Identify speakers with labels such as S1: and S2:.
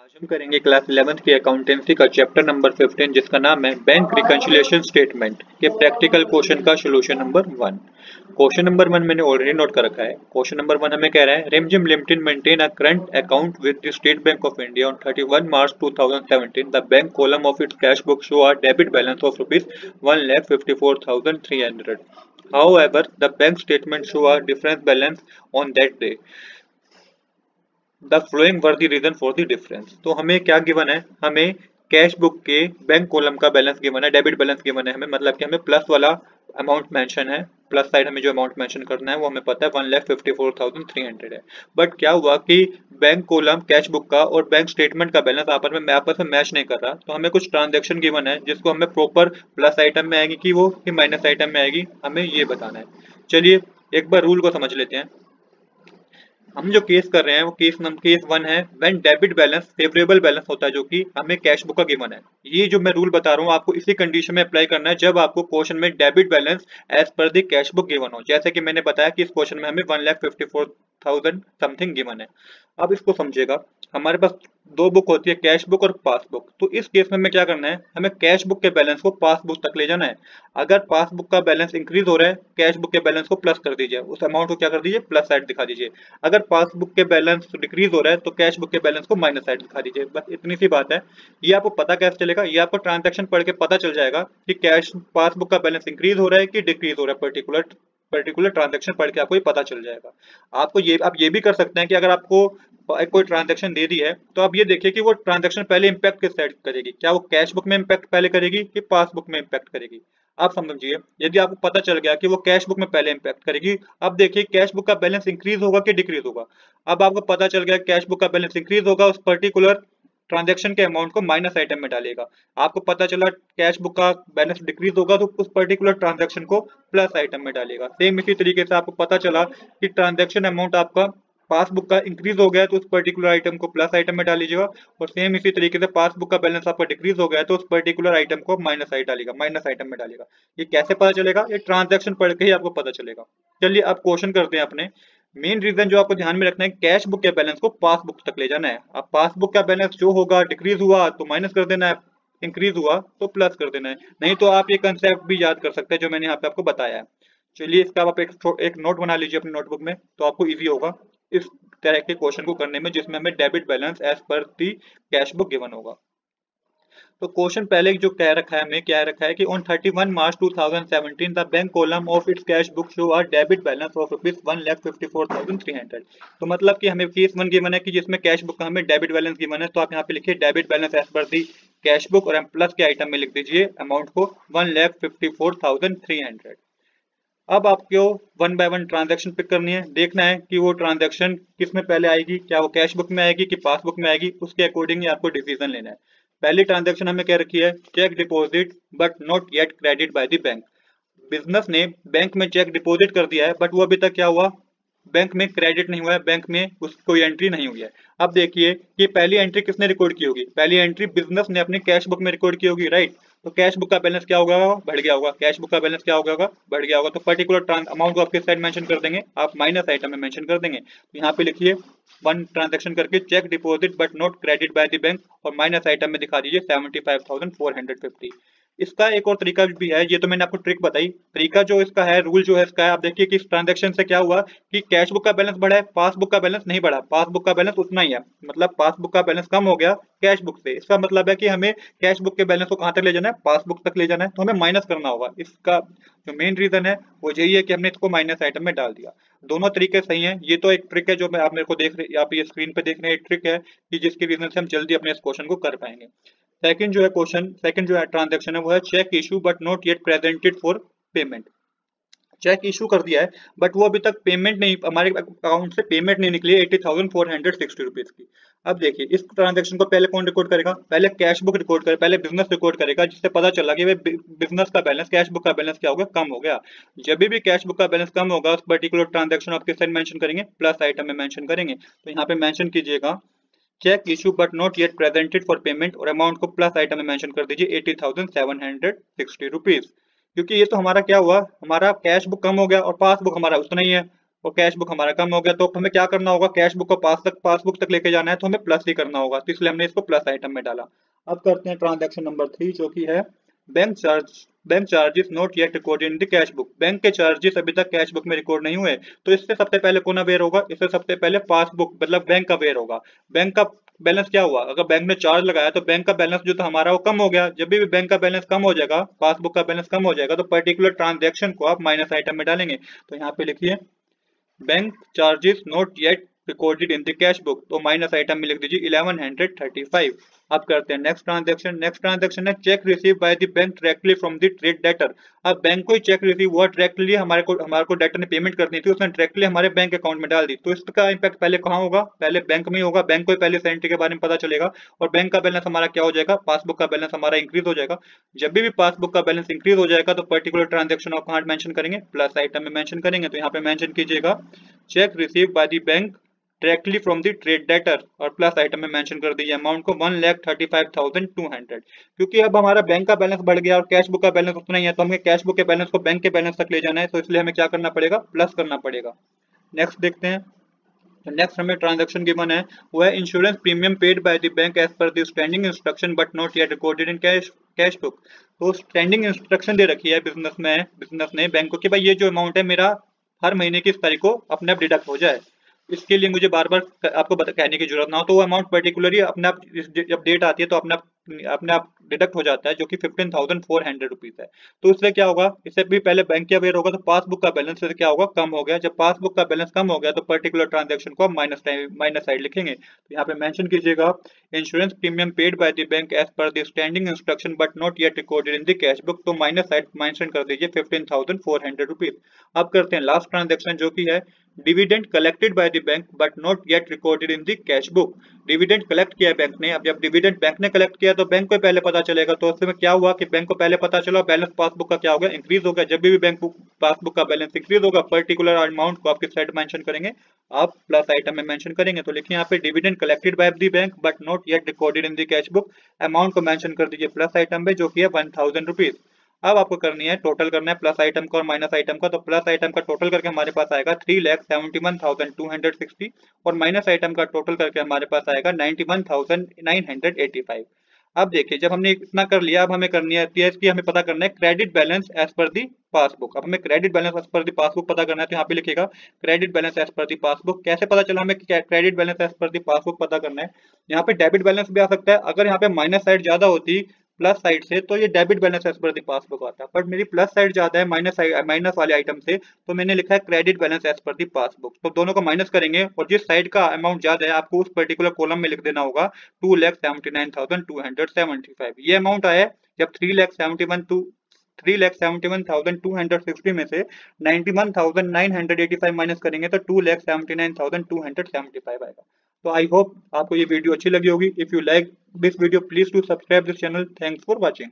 S1: आज हम करेंगे क्लास 11th की अकाउंटेंसी का चैप्टर नंबर 15 जिसका नाम है बैंक रिकंसिलिएशन स्टेटमेंट के प्रैक्टिकल क्वेश्चन का सॉल्यूशन नंबर 1। क्वेश्चन नंबर 1 मैंने ऑलरेडी नोट कर रखा है। क्वेश्चन नंबर 1 हमें कह रहा है रिमझिम limited maintain a current account with the state bank of India on 31 March 2017 the bank column of its cash book show a debit balance of ₹1,54,300। However, the bank statement show a different balance on that day. The following were the reason for the difference. तो हमें क्या given है, हमें cash book के bank column का balance given है, debit balance given है हमें, मतलब कि हमें प्लस वाला अमाउंट मेंशन है, प्लस साइड हमें जो अमाउंट मेंशन करना है वो हमें पता है 1,54,300 है। बट क्या हुआ कि बैंक कॉलम कैश बुक का और बैंक स्टेटमेंट का बैलेंस आपस में मैच नहीं कर रहा, तो हमें कुछ ट्रांजेक्शन गिवन है जिसको हमें प्रॉपर प्लस आइटम में आएगी कि वो कि माइनस आइटम में आएगी, हमें ये बताना है। चलिए एक बार रूल को समझ लेते हैं। हम जो केस कर रहे हैं वो केस 1 है when debit balance favourable balance होता है जो कि हमें कैश बुक का गिवन है। ये जो मैं रूल बता रहा हूँ आपको इसी कंडीशन में अप्लाई करना है जब आपको क्वेश्चन में debit balance as per the cash book given हो, जैसे कि मैंने बताया कि इस क्वेश्चन में हमें 1,54,000 समथिंग गिवन है। अब इसको समझिएगा, हमारे पास दो बुक होती है, कैश बुक और पासबुक। तो इस केस में हमें क्या करना है, हमें कैश बुक के बैलेंस को पासबुक तक ले जाना है। अगर पासबुक का बैलेंस इंक्रीज हो रहा है, कैश बुक के बैलेंस को प्लस कर दीजिए, उस अमाउंट को क्या कर दीजिए, प्लस साइड दिखा दीजिए। अगर पासबुक के बैलेंस डिक्रीज हो रहा है तो कैश बुक के बैलेंस को माइनस साइड दिखा दीजिए। बस इतनी सी बात है। ये आपको पता कैसे चलेगा, ये आपको ट्रांजैक्शन पढ़ के पता चल जाएगा कि कैश पासबुक का बैलेंस इंक्रीज हो रहा है कि डिक्रीज हो रहा है। पर्टिकुलर ट्रांजैक्शन पढ़ के आपको ये पता चल जाएगा। आप ये भी कर सकते हैं कि अगर आपको कोई ट्रांजैक्शन दे दी है तो आप ये देखिए कि वो ट्रांजैक्शन पहले इंपैक्ट किस साइड करेगी, क्या वो कैश बुक में इंपैक्ट पहले करेगी कि पासबुक में इंपैक्ट करेगी। आप समझिए, यदि आपको पता चल गया कि वो कैश बुक में पहले इंपैक्ट करेगी, अब देखिए कैश बुक का बैलेंस इंक्रीज होगा कि डिक्रीज होगा। अब आपको पता चल गया कैश बुक का बैलेंस इंक्रीज होगा, उस पर्टिकुलर ट्रांजैक्शन के अमाउंट को माइनस आइटम में डालेगा। आपको पता चला कैश बुक का बैलेंस डिक्रीज होगा तो उस पर्टिकुलर ट्रांजैक्शन को प्लस आइटम में डालेगा। सेम इसी तरीके से आपको पता चला कि ट्रांजैक्शन अमाउंट आपका पासबुक का इंक्रीज हो गया तो उस पर्टिकुलर आइटम को प्लस आइटम में डाल लीजिएगा, और सेम इसी तरीके से पासबुक का बैलेंस आपका डिक्रीज हो गया तो उस पर्टिकुलर आइटम को माइनस आइटम में डालेगा। ये कैसे पता चलेगा, ये ट्रांजैक्शन पढ़ के ही आपको पता चलेगा। चलिए अब क्वेश्चन करते हैं अपने। मेन रीजन जो आपको ध्यान में रखना है, कैश बुक के बैलेंस को पासबुक तक ले जाना है। अब पासबुक का बैलेंस जो होगा, डिक्रीज हुआ तो माइनस कर देना है, इंक्रीज हुआ तो प्लस कर देना है। नहीं तो आप ये कंसेप्ट भी याद कर सकते हैं जो मैंने यहाँ पे आपको बताया है। चलिए इसका आप एक नोट बना लीजिए अपनी नोटबुक में, तो आपको इजी होगा इस तरह के क्वेश्चन को करने में जिसमें हमें debit balance as per the cash book given होगा। तो क्वेश्चन पहले जो कह रखा है, हमें क्या रखा है कि on 31 March 2017 the bank column of its cash book show a debit balance of ₹1,54,300। तो मतलब कि हमें केस 1 गिवन है कि जिसमें कैश बुक का हमें डेबिट बैलेंस गिवन है, तो आप यहाँ पे लिखिए debit balance as per the cash book और प्लस के आइटम में लिख दीजिए अमाउंट को 1,54,300। अब आपको one by one transaction pick करनी है, देखना है कि वो ट्रांजैक्शन किस में पहले आएगी, क्या वो कैश बुक में आएगी कि पासबुक में आएगी, उसके अकॉर्डिंग ही आपको डिसीजन लेना है। पहली ट्रांजैक्शन हमें क्या रखी है, cheque deposit but not yet credit by the bank. Business ने बैंक में चेक डिपॉजिट कर दिया है बट वो अभी तक क्या हुआ, बैंक में क्रेडिट नहीं हुआ है, बैंक में उसकी कोई एंट्री नहीं हुई है। अब देखिए कि पहली एंट्री किसने रिकॉर्ड की होगी, पहली एंट्री बिजनेस ने अपने कैश बुक में रिकॉर्ड की होगी, राइट। तो कैश बुक का बैलेंस क्या होगा, बढ़ गया होगा। कैश बुक का बैलेंस क्या होगा, बढ़ गया होगा। तो पर्टिकुलर अमाउंट को आप किस साइड मेंशन कर देंगे, आप माइनस आइटम में मेंशन कर देंगे। तो यहाँ पे लिखिए वन ट्रांजैक्शन करके cheque deposit but not credit by the bank और माइनस आइटम में दिखा दीजिए 75,450। इसका एक और तरीका भी है, ये तो मैंने आपको ट्रिक बताई। तरीका जो इसका है, रूल जो है इसका है, आप देखिए कि इस ट्रांजैक्शन से क्या हुआ कि कैश बुक का बैलेंस बढ़ा है, पासबुक का बैलेंस नहीं बढ़ा, पासबुक का बैलेंस उतना ही है। मतलब पासबुक का बैलेंस कम हो गया कैश बुक से। इसका मतलब है कि हमें कैश बुक के बैलेंस को कहाँ तक ले जाना है, पासबुक तक ले जाना है, तो हमें माइनस करना होगा। इसका जो मेन रीजन है वो यही है कि हमने इसको माइनस आइटम में डाल दिया। दोनों तरीके सही हैं। ये तो एक ट्रिक है जो मैं आप मेरे को देख रहे, आप ये स्क्रीन पे देख रहे हैं, एक ट्रिक है कि जिसकी रीजन से हम जल्दी अपने इस क्वेश्चन को कर पाएंगे। सेकंड जो है ट्रांजैक्शन है वो है cheque issue but not yet presented for payment. Cheque issue कर दिया है बट वो अभी तक पेमेंट नहीं, हमारे अकाउंट से पेमेंट नहीं निकली है 80,460 रुपीज की। अब देखिए इस ट्रांजैक्शन को पहले कौन रिकॉर्ड करेगा, पहले कैश बुक रिकॉर्ड करे, पहले बिजनेस रिकॉर्ड करेगा, जिससे पता चला कि बिजनेस का बैलेंस कैश बुक का बैलेंस क्या हो गया, कम हो गया। जब भी कैश बुक का बैलेंस कम होगा उस पर्टिकुलर ट्रांजैक्शन आप किस साइड मेंशन करेंगे, प्लस आइटम में मेंशन करेंगे। तो यहाँ पे मेंशन कीजिएगा cheque issue but not yet presented for payment और अमाउंट को प्लस आइटम में मेंशन कर दीजिए 80,760 रुपीज। क्योंकि ये तो हमारा क्या हुआ, हमारा कैश बुक कम हो गया और पासबुक हमारा उतना ही है, और कैश बुक हमारा कम हो गया, तो हमें क्या करना होगा, कैश बुक को पासबुक तक लेके जाना है तो हमें प्लस ही करना होगा, तो इसलिए हमने इसको प्लस आइटम में डाला। अब करते हैं ट्रांजैक्शन नंबर 3 जो कि है bank charges not yet recorded in the cash book. Bank के चार्जेस अभी तक कैश बुक में रिकॉर्ड नहीं हुए, तो इससे सबसे पहले कौन अवेयर होगा, इससे सबसे पहले पासबुक मतलब बैंक का अवेयर होगा। बैंक का बैलेंस क्या हुआ, अगर बैंक ने चार्ज लगाया तो बैंक का बैलेंस जो था हमारा वो कम हो गया। जब भी बैंक का बैलेंस कम हो जाएगा, पासबुक का बैलेंस कम हो जाएगा, तो पर्टिकुलर ट्रांजैक्शन को आप माइनस आइटम में डालेंगे। तो यहाँ पे लिखिए bank charges not yet recorded in the cash book, तो माइनस आइटम में लिख दीजिए 1135। अब करते हैं नेक्स्ट ट्रांजैक्शन। नेक्स्ट ट्रांजैक्शन है check receive by the bank directly from the trade debtor. अब बैंक को ही चेक रिसीव हुआ डायरेक्टली, हमारे को डेटर ने पेमेंट करनी थी, उसने डायरेक्टली हमारे बैंक अकाउंट में डाल दी, तो इसका इंपैक्ट पहले कहाँ होगा, पहले बैंक में ही होगा। बैंक को ही पहले एंट्री के बारे में पता चलेगा और बैंक का बैलेंस हमारा क्या हो जाएगा, पासबुक का बैलेंस हमारा इंक्रीज हो जाएगा। जब भी पासबुक का बैलेंस इंक्रीज हो जाएगा तो पर्टिकुलर ट्रांजैक्शन आप कहाँ मेंशन करेंगे, प्लस आइटम में मेंशन करेंगे। तो यहाँ पे मेंशन कीजिएगा check receive by the bank directly from the trade debtor, और प्लस आइटम में मेंशन कर दीजिए अमाउंट को 1,35,200, क्योंकि अब हमारा बैंक का बैलेंस बढ़ गया और कैश बुक का बैलेंस उतना ही है, तो हमें कैश बुक के बैलेंस को बैंक के बैलेंस तक ले जाना है, तो इसलिए हमें क्या करना पड़ेगा, प्लस करना पड़ेगा। नेक्स्ट देखते हैं। तो नेक्स्ट हमें ट्रांजैक्शन गिवन है वो है insurance premium paid by the bank as per the standing instruction but not yet recorded in cash book. तो स्टैंडिंग इंस्ट्रक्शन दे रखी है बिजनेस ने बैंक को कि भाई ये जो अमाउंट है मेरा हर महीने की इस तारीख को अपने आप डिडक्ट हो जाए, इसके लिए मुझे बार बार आपको कहने की जरूरत ना हो, तो वो अमाउंट पर्टिकुलरली अपने आप जब डेट आती है तो अपने आप डिडक्ट हो जाता है, जो कि 15,400 रुपीज है। तो इससे क्या होगा, इससे भी पहले बैंक के अवेयर होगा तो पासबुक का बैलेंस क्या होगा, कम हो गया। जब पासबुक का बैलेंस कम हो गया तो पर्टिकुलर ट्रांजैक्शन को आप माइनस साइड लिखेंगे। तो यहाँ पे मेंशन कीजिएगा insurance premium paid by the bank as per the standing instruction but not yet recorded in the cash book, तो माइनस साइड मेंशन कर दीजिए 15,400 रुपीज। अब करते हैं लास्ट ट्रांजैक्शन जो कि है dividend collected by the bank but not yet recorded in the cash book. Dividend collect किया है बैंक ने, अब जब डिविडेंड बैंक ने कलेक्ट किया तो बैंक को पहले पता चलेगा, तो उसमें क्या हुआ कि बैंक को पहले पता चला, बैलेंस पासबुक का क्या हो गया, इंक्रीज हो गया। जब भी बैंक पासबुक का बैलेंस इंक्रीज होगा पर्टिकुलर अमाउंट को आप किस साइड मेंशन करेंगे, आप प्लस आइटम में मेंशन करेंगे। तो लिखिए यहाँ पे dividend collected by the bank but not yet recorded in the cash book, amount को मेंशन कर दीजिए प्लस आइटम में जो कि है 1,000 रुपीज। अब आपको करनी है टोटल करना है प्लस आइटम का और माइनस आइटम का, तो प्लस आइटम का टोटल करके हमारे पास आएगा 3,71,260 और माइनस आइटम का टोटल करके हमारे पास आएगा 91,985। अब देखिए जब हमने इतना कर लिया, अब हमें करनी है इसकी हमें पता करना है क्रेडिट बैलेंस एज पर दी पासबुक। अब हमें क्रेडिट बैलेंस एज पर दी पासबुक पता करना है, तो यहाँ पे लिखेगा क्रेडिट बैलेंस एज पर दी पासबुक। कैसे पता चला हमें क्रेडिट बैलेंस एज पर दी पासबुक पता करना है, यहाँ पे डेबिट बैलेंस भी आ सकता है। अगर यहाँ पे माइनस साइड ज्यादा होती प्लस साइड से तो ये डेबिट बैलेंस एज पर दी पासबुक आता है, बट मेरी प्लस साइड ज्यादा है माइनस वाले आइटम से, तो मैंने लिखा है क्रेडिट बैलेंस एज पर दी पासबुक। तो दोनों को माइनस करेंगे और जिस साइड का अमाउंट ज्यादा है आपको उस पर्टिकुलर कॉलम में लिख देना होगा 2,79,275। ये अमाउंट आया जब 3,71,260 में से 91,985 माइनस करेंगे तो 2,79,275 आएगा। तो आई होप आपको ये वीडियो अच्छी लगी होगी। If you like this video please to subscribe this channel. Thanks for watching.